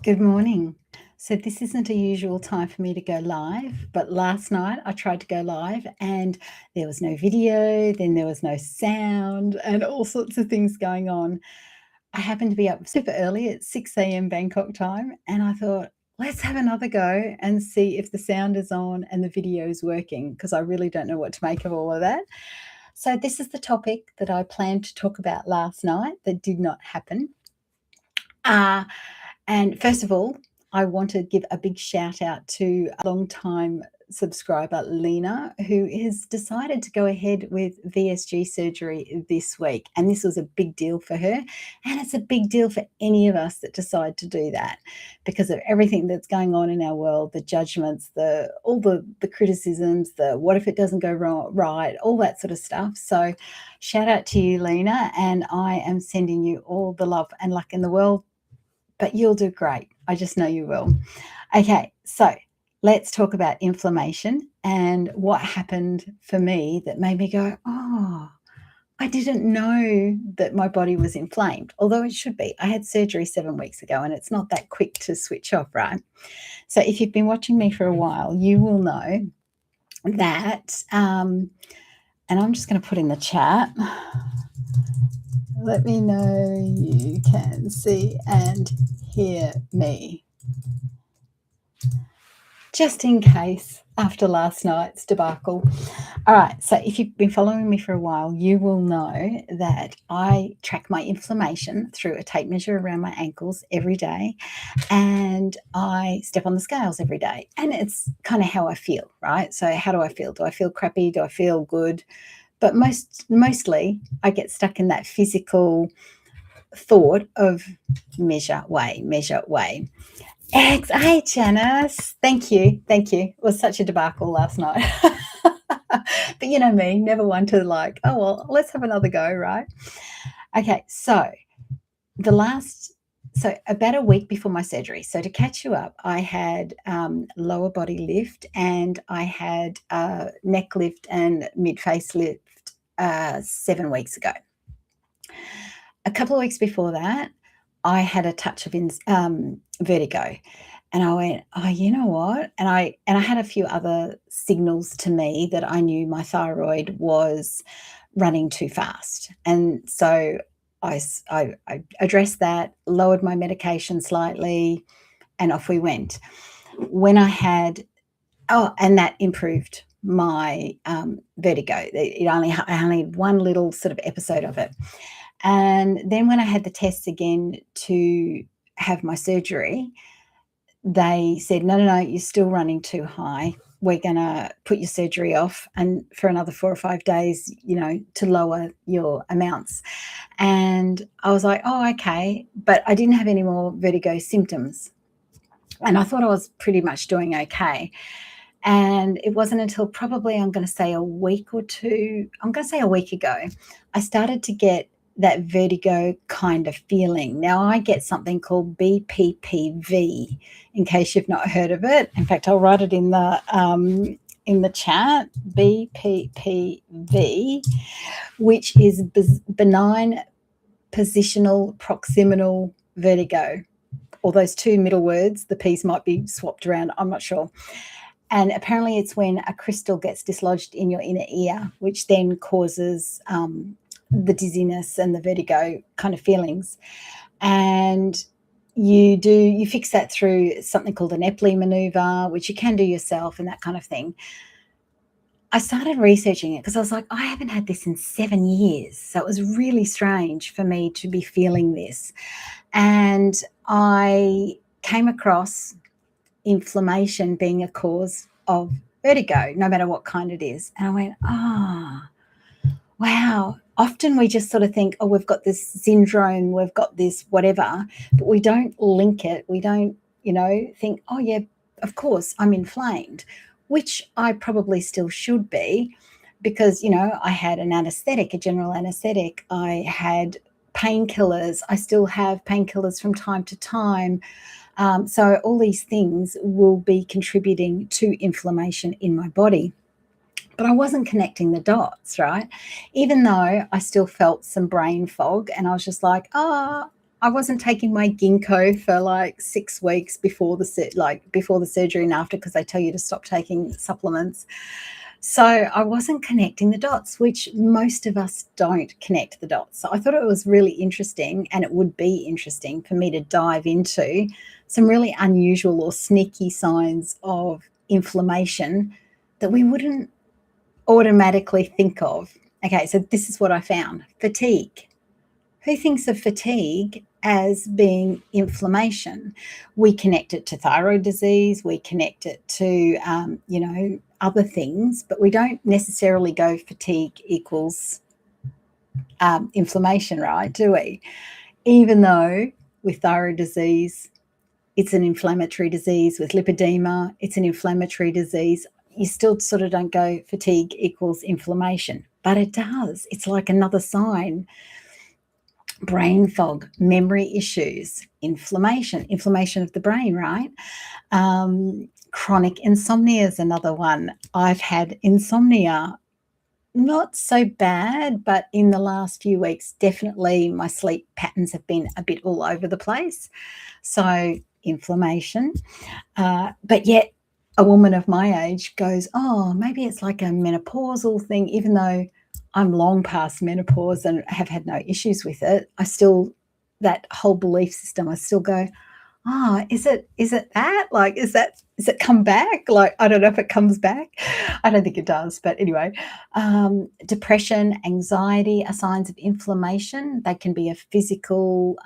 Good morning. So, this isn't a usual time for me to go live, but last night I tried to go live and there was no video, then there was no sound, and all sorts of things going on. I happened to be up super early at 6 a.m. Bangkok time, and I thought, let's have another go and see if the sound is on and the video is working because I really don't know what to make of all of that. So, this is the topic that I planned to talk about last night that did not happen. Uh, and first of all, I want to give a big shout out to a long-time subscriber, Lena, who has decided to go ahead with VSG surgery this week. And this was a big deal for her. And it's a big deal for any of us that decide to do that because of everything that's going on in our world, the judgments, all the criticisms, the what if it doesn't go wrong, right, all that sort of stuff. So shout out to you, Lena. And I am sending you all the love and luck in the world, but you'll do great. I just know you will. Okay, so let's talk about inflammation and what happened for me that made me go, oh, I didn't know that my body was inflamed, although it should be. I had surgery 7 weeks ago and it's not that quick to switch off, right? So if you've been watching me for a while, you will know that, and I'm just going to put in the chat. Let me know you can see and hear me. Just in case after last night's debacle. All right, so if you've been following me for a while, you will know that I track my inflammation through a tape measure around my ankles every day, and I step on the scales every day. And it's kind of how I feel, right? So how do I feel? Do I feel crappy? Do I feel good? But mostly I get stuck in that physical thought of measure, weigh, measure, weigh. Hey, Janice. Thank you. It was such a debacle last night. But you know me, never one to like, oh, well, let's have another go, right? Okay, so about a week before my surgery. So to catch you up, I had lower body lift and I had neck lift and mid-face lift 7 weeks ago. A couple of weeks before that, I had a touch of vertigo, and I went, oh, you know what? And I had a few other signals to me that I knew my thyroid was running too fast, and so I addressed that, lowered my medication slightly, and off we went. When I had, and that improved my vertigo. I only had one little sort of episode of it. And then when I had the tests again to have my surgery, they said, no, you're still running too high. We're going to put your surgery off and for another 4 or 5 days, to lower your amounts. And I was like, oh, okay. But I didn't have any more vertigo symptoms. And I thought I was pretty much doing okay. And it wasn't until probably, I'm going to say a week ago, I started to get that vertigo kind of feeling. Now I get something called BPPV, in case you've not heard of it. In fact, I'll write it in the chat. BPPV, which is benign positional proximal vertigo. Or those two middle words, the P's might be swapped around, I'm not sure. And apparently it's when a crystal gets dislodged in your inner ear, which then causes the dizziness and the vertigo kind of feelings. And you fix that through something called an Epley maneuver, which you can do yourself and that kind of thing. I started researching it because I was like, I haven't had this in 7 years. So it was really strange for me to be feeling this. And I came across inflammation being a cause of vertigo, no matter what kind it is. And I went, wow. Often we just sort of think, oh, we've got this syndrome, we've got this whatever, but we don't link it. We don't, think, oh, yeah, of course, I'm inflamed, which I probably still should be because, I had an anesthetic, a general anesthetic. I had painkillers. I still have painkillers from time to time. So all these things will be contributing to inflammation in my body. But I wasn't connecting the dots, right? Even though I still felt some brain fog and I was just like, I wasn't taking my ginkgo for like 6 weeks before before the surgery and after, because they tell you to stop taking supplements. So I wasn't connecting the dots, which most of us don't connect the dots. So I thought it was really interesting, and it would be interesting for me to dive into some really unusual or sneaky signs of inflammation that we wouldn't automatically think of. Okay, so this is what I found. Fatigue. Who thinks of fatigue as being inflammation? We connect it to thyroid disease, we connect it to, other things, but we don't necessarily go fatigue equals inflammation, right? Do we? Even though with thyroid disease, it's an inflammatory disease. With lipedema, it's an inflammatory disease. You still sort of don't go fatigue equals inflammation, but it does. It's like another sign. Brain fog, memory issues, inflammation of the brain, right? Chronic insomnia is another one. I've had insomnia, not so bad, but in the last few weeks, definitely my sleep patterns have been a bit all over the place. So inflammation. But yet a woman of my age goes, oh, maybe it's like a menopausal thing, even though I'm long past menopause and have had no issues with it. I still, that whole belief system, I still go, oh, is it that? Like, is it come back? Like, I don't know if it comes back. I don't think it does. But anyway, depression, anxiety are signs of inflammation. They can be a physical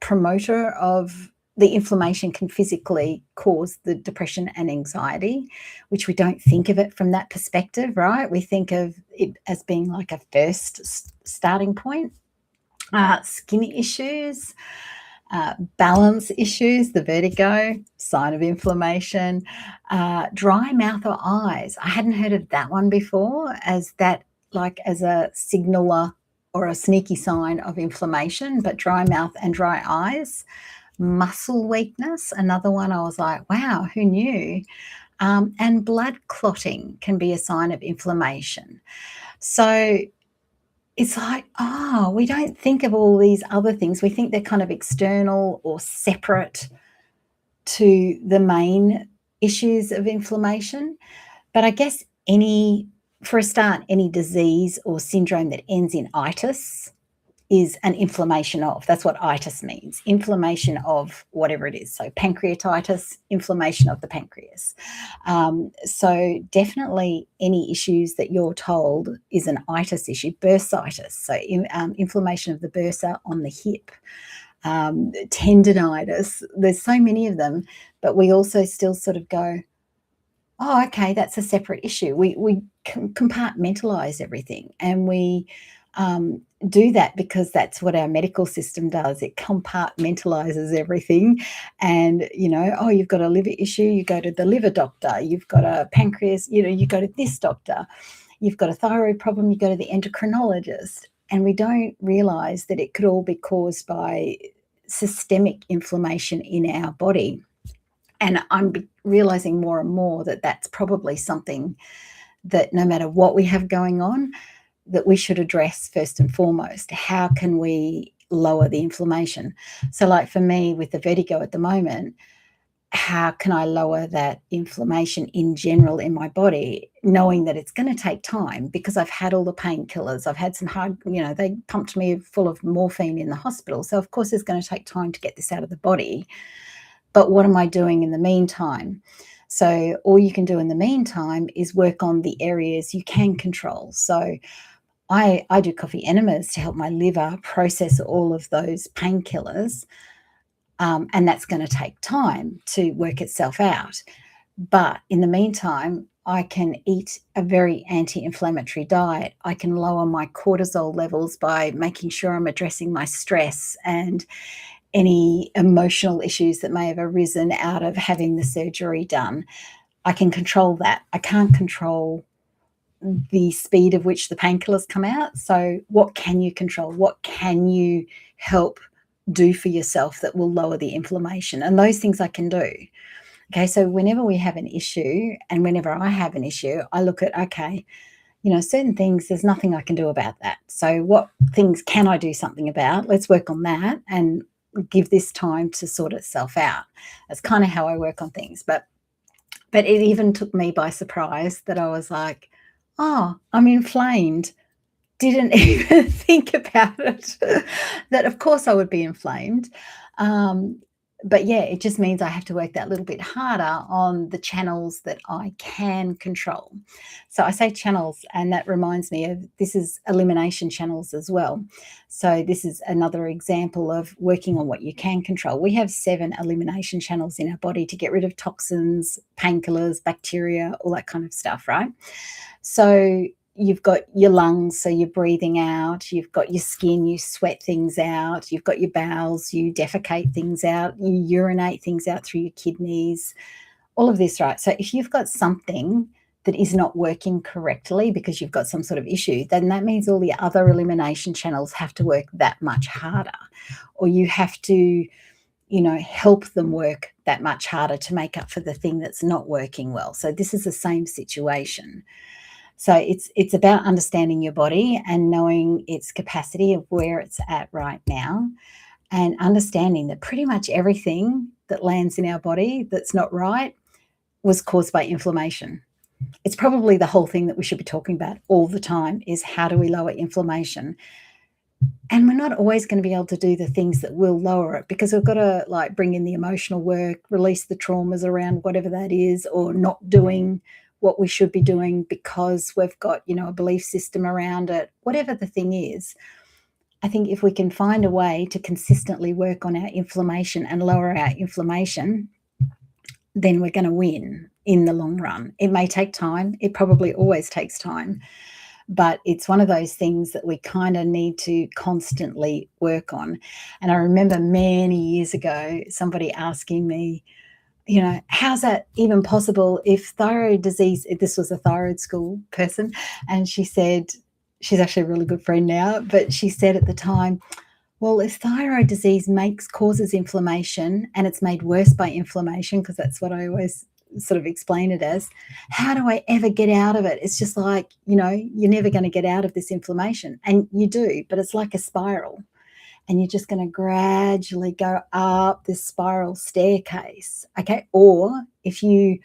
promoter of the inflammation, can physically cause the depression and anxiety, which we don't think of it from that perspective, right? We think of it as being like a first starting point. Skin issues, balance issues, the vertigo, sign of inflammation, dry mouth or eyes. I hadn't heard of that one before as a signaler or a sneaky sign of inflammation, but dry mouth and dry eyes. Muscle weakness, another one. I was like, wow, who knew? And blood clotting can be a sign of inflammation. So it's like, oh, we don't think of all these other things. We think they're kind of external or separate to the main issues of inflammation. But I guess for a start, any disease or syndrome that ends in itis is an inflammation of. That's what itis means. Inflammation of whatever it is. So pancreatitis, inflammation of the pancreas. So definitely any issues that you're told is an itis issue. Bursitis, so inflammation of the bursa on the hip. Tendinitis. There's so many of them, but we also still sort of go, oh, okay, that's a separate issue. We compartmentalize everything, and we do that because that's what our medical system does. It compartmentalizes everything. And, oh, you've got a liver issue, you go to the liver doctor. You've got a pancreas, you go to this doctor. You've got a thyroid problem, you go to the endocrinologist. And we don't realize that it could all be caused by systemic inflammation in our body. And I'm realizing more and more that that's probably something that no matter what we have going on, that we should address first and foremost. How can we lower the inflammation? So like for me with the vertigo at the moment, how can I lower that inflammation in general in my body, knowing that it's going to take time because I've had all the painkillers. I've had some hard, they pumped me full of morphine in the hospital. So of course it's going to take time to get this out of the body. But what am I doing in the meantime? So all you can do in the meantime is work on the areas you can control. So I do coffee enemas to help my liver process all of those painkillers, and that's going to take time to work itself out. But in the meantime, I can eat a very anti-inflammatory diet. I can lower my cortisol levels by making sure I'm addressing my stress and any emotional issues that may have arisen out of having the surgery done. I can control that. I can't control the speed of which the painkillers come out. So what can you control? What can you help do for yourself that will lower the inflammation? And those things I can do. Okay, so whenever we have an issue and whenever I have an issue, I look at, okay, certain things, there's nothing I can do about that. So what things can I do something about? Let's work on that and give this time to sort itself out. That's kind of how I work on things. But it even took me by surprise that I was like, oh, I'm inflamed. Didn't even think about it, that of course I would be inflamed. Um, but yeah, it just means I have to work that little bit harder on the channels that I can control. So I say channels, and that reminds me of this is elimination channels as well. So this is another example of working on what you can control. We have 7 elimination channels in our body to get rid of toxins, painkillers, bacteria, all that kind of stuff, right? So you've got your lungs, so you're breathing out. You've got your skin, you sweat things out. You've got your bowels, you defecate things out. You urinate things out through your kidneys, all of this, right? So if you've got something that is not working correctly because you've got some sort of issue, then that means all the other elimination channels have to work that much harder, or you have to, help them work that much harder to make up for the thing that's not working well. So this is the same situation. So it's about understanding your body and knowing its capacity of where it's at right now, and understanding that pretty much everything that lands in our body that's not right was caused by inflammation. It's probably the whole thing that we should be talking about all the time, is how do we lower inflammation? And we're not always going to be able to do the things that will lower it, because we've got to like bring in the emotional work, release the traumas around whatever that is, or not doing what we should be doing because we've got, a belief system around it, whatever the thing is. I think if we can find a way to consistently work on our inflammation and lower our inflammation, then we're going to win in the long run. It may take time. It probably always takes time. But it's one of those things that we kind of need to constantly work on. And I remember many years ago, somebody asking me, how's that even possible if thyroid disease, this was a thyroid school person, and she said, she's actually a really good friend now, but she said at the time, well, if thyroid disease causes inflammation and it's made worse by inflammation, because that's what I always sort of explain it as, how do I ever get out of it? It's just like, you're never going to get out of this inflammation. And you do, but it's like a spiral. And you're just going to gradually go up this spiral staircase. Okay. Or if you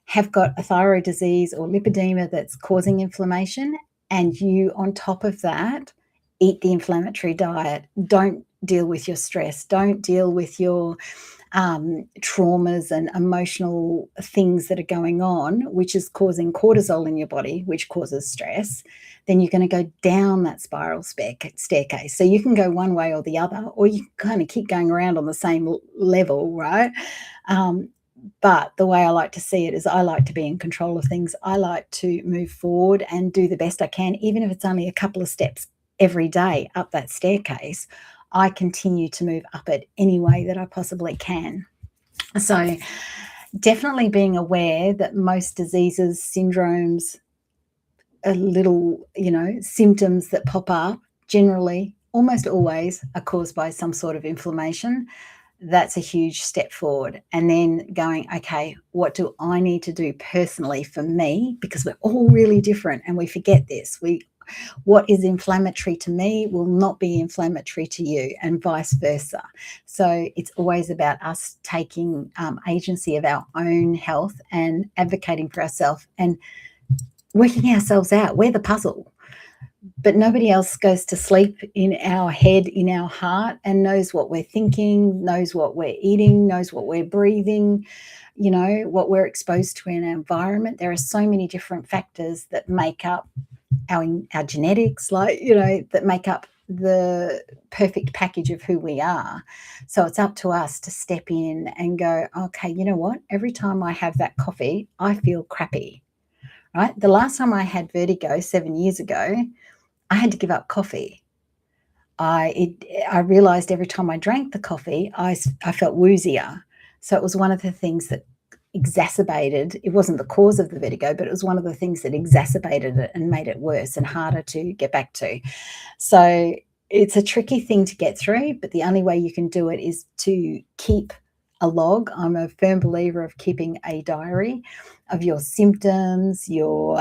have got a thyroid disease or lipedema that's causing inflammation, and you, on top of that, eat the inflammatory diet, don't deal with your stress, don't deal with your traumas and emotional things that are going on, which is causing cortisol in your body, which causes stress, then you're going to go down that spiral staircase. So you can go one way or the other, or you kind of keep going around on the same level, right? But the way I like to see it is I like to be in control of things. I like to move forward and do the best I can, even if it's only a couple of steps every day up that staircase. I continue to move up it any way that I possibly can. So definitely being aware that most diseases, syndromes, little, symptoms that pop up generally, almost always, are caused by some sort of inflammation. That's a huge step forward. And then going, okay, what do I need to do personally for me? Because we're all really different and we forget this. What is inflammatory to me will not be inflammatory to you, and vice versa. So it's always about us taking agency of our own health and advocating for ourselves and working ourselves out. We're the puzzle. But nobody else goes to sleep in our head, in our heart, and knows what we're thinking, knows what we're eating, knows what we're breathing, what we're exposed to in our environment. There are so many different factors that make up our genetics, that make up the perfect package of who we are. So it's up to us to step in and go, okay, you know what? Every time I have that coffee, I feel crappy, right? The last time I had vertigo 7 years ago, I had to give up coffee. I realized every time I drank the coffee, I felt woozier. So it was one of the things that exacerbated, it wasn't the cause of the vertigo, but it was one of the things that exacerbated it and made it worse and harder to get back to. So it's a tricky thing to get through, but the only way you can do it is to keep a log. I'm a firm believer of keeping a diary of your symptoms, your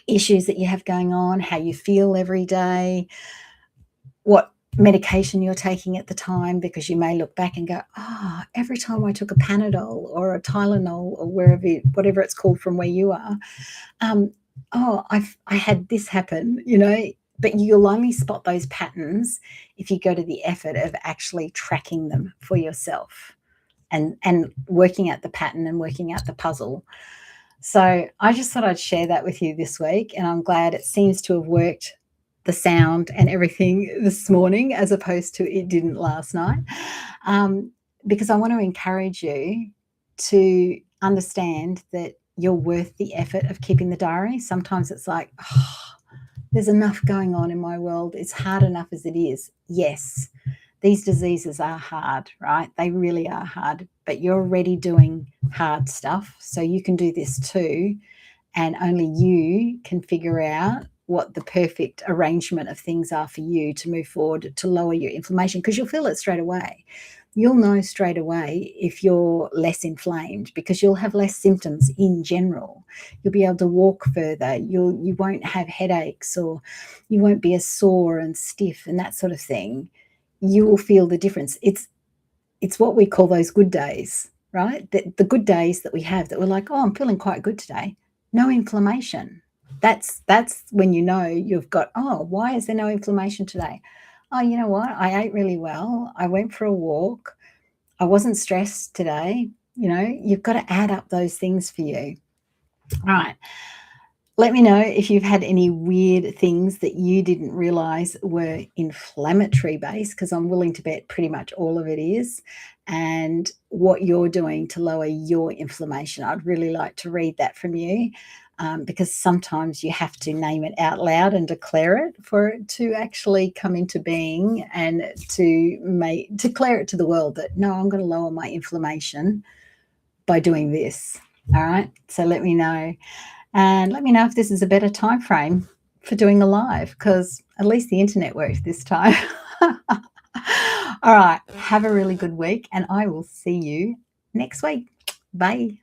issues that you have going on, how you feel every day, what medication you're taking at the time, because you may look back and go, oh, every time I took a Panadol or a Tylenol or whatever it's called from where you are, oh, I had this happen, but you'll only spot those patterns if you go to the effort of actually tracking them for yourself and working out the pattern and working out the puzzle. So I just thought I'd share that with you this week, and I'm glad it seems to have worked, the sound and everything, this morning, as opposed to it didn't last night, because I want to encourage you to understand that you're worth the effort of keeping the diary. Sometimes it's like, oh, there's enough going on in my world. It's hard enough as it is. Yes, these diseases are hard, right? They really are hard, but you're already doing hard stuff. So you can do this too. And only you can figure out what the perfect arrangement of things are for you to move forward to lower your inflammation, because you'll feel it straight away. You'll know straight away if you're less inflamed, because you'll have less symptoms in general. You'll be able to walk further. You won't have headaches, or you won't be as sore and stiff and that sort of thing. You will feel the difference. It's what we call those good days, right? The good days that we have, that we're like, oh, I'm feeling quite good today. No inflammation. That's when you know you've got, oh, why is there no inflammation today? Oh, you know what? I ate really well. I went for a walk. I wasn't stressed today. You've got to add up those things for you. All right. Let me know if you've had any weird things that you didn't realize were inflammatory based, because I'm willing to bet pretty much all of it is, and what you're doing to lower your inflammation. I'd really like to read that from you, because sometimes you have to name it out loud and declare it for it to actually come into being, and to declare it to the world that, no, I'm going to lower my inflammation by doing this. All right. So let me know. And let me know if this is a better time frame for doing a live, because at least the internet worked this time. All right. Have a really good week, and I will see you next week. Bye.